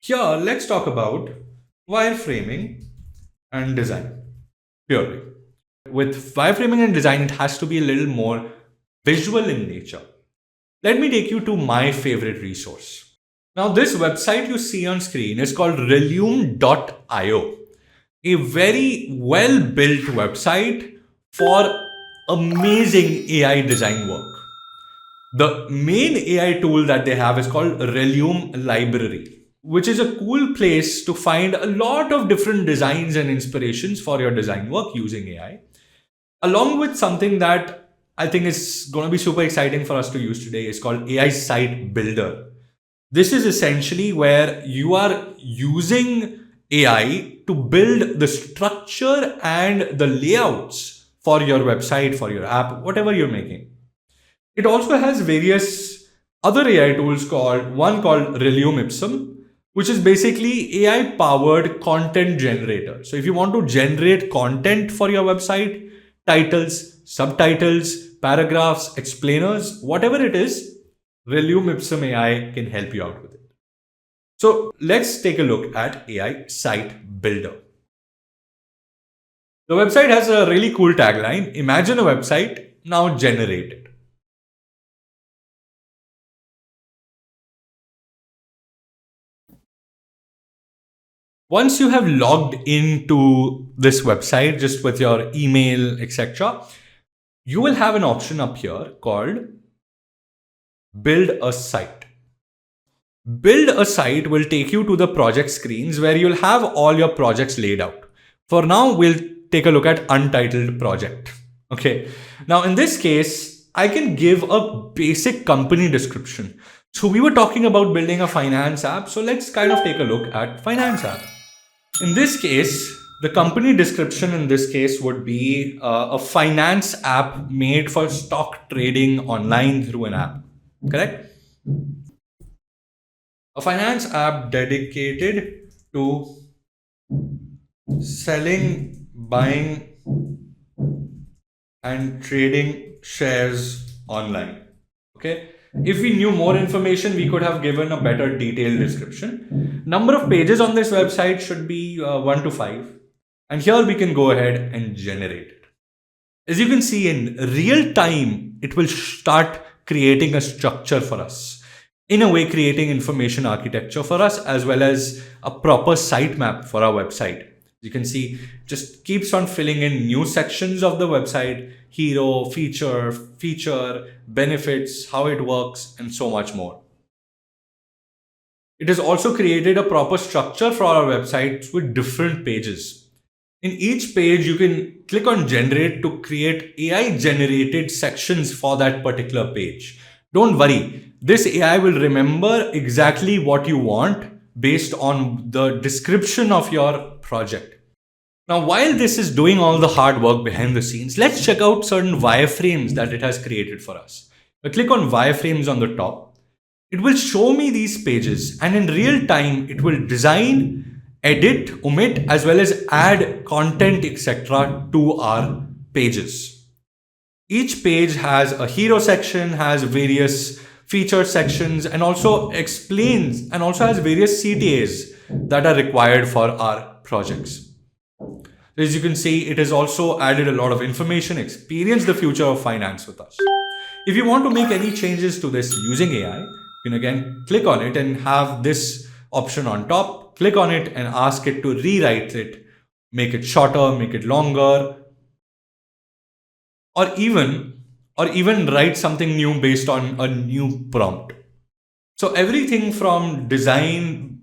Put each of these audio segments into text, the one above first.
Here, let's talk about wireframing and design purely. With wireframing and design, it has to be a little more visual in nature. Let me take you to my favorite resource. Now, this website you see on screen is called Relume.io, a very well built website for amazing AI design work. The main AI tool that they have is called Relume Library, which is a cool place to find a lot of different designs and inspirations for your design work using AI, along with something that I think is going to be super exciting for us to use today is called AI Site Builder. This is essentially where you are using AI to build the structure and the layouts for your website, for your app, whatever you're making. It also has various other AI tools called Relume Ipsum, which is basically AI powered content generator. So if you want to generate content for your website, titles, subtitles, paragraphs, explainers, whatever it is, Relume Ipsum AI can help you out with it. So let's take a look at AI Site Builder. The website has a really cool tagline. Imagine a website, now generate it. Once you have logged into this website just with your email, etc., you will have an option up here called Build a Site. Build a Site will take you to the project screens where you'll have all your projects laid out. For now, we'll take a look at Untitled Project. Okay. Now, in this case, I can give a basic company description. So we were talking about building a finance app. So let's kind of take a look at finance app. In this case, the company description in this case would be a finance app made for stock trading online through an app. Correct? A finance app dedicated to selling, buying, and trading shares online. Okay. If we knew more information, we could have given a better detailed description. Number of pages on this website should be 1 to 5. And here we can go ahead and generate it. As you can see, in real time, it will start creating a structure for us. In a way, creating information architecture for us, as well as a proper sitemap for our website. You can see just keeps on filling in new sections of the website, hero, feature, benefits, how it works, and so much more. It has also created a proper structure for our websites with different pages. In each page, you can click on generate to create AI generated sections for that particular page. Don't worry, this AI will remember exactly what you want based on the description of your project. Now, while this is doing all the hard work behind the scenes, let's check out certain wireframes that it has created for us. I click on wireframes on the top. It will show me these pages, and in real time, it will design, edit, omit, as well as add content, etc. to our pages. Each page has a hero section, has various feature sections, and also explains and also has various CTAs that are required for our projects. As you can see, it has also added a lot of information, experience the future of finance with us. If you want to make any changes to this using AI, you can again click on it and have this option on top. Click on it and ask it to rewrite it, make it shorter, make it longer, or even write something new based on a new prompt. So everything from designing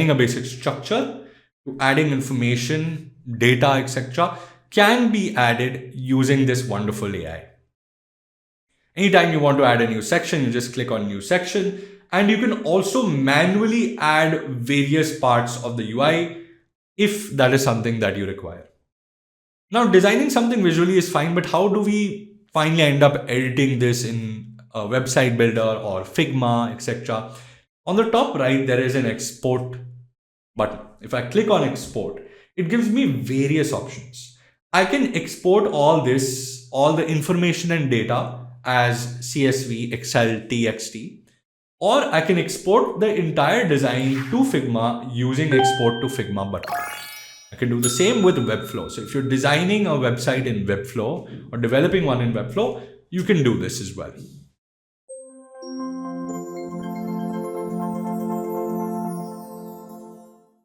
a basic structure to adding information, data, etc., can be added using this wonderful AI. Anytime you want to add a new section, you just click on new section, and you can also manually add various parts of the UI if that is something that you require. Now, designing something visually is fine, but how do we finally end up editing this in a website builder or Figma, etc.? On the top right, there is an export button. If I click on export, it gives me various options. I can export all the information and data as CSV, Excel, TXT. Or I can export the entire design to Figma using export to Figma button. I can do the same with Webflow. So if you're designing a website in Webflow or developing one in Webflow, you can do this as well.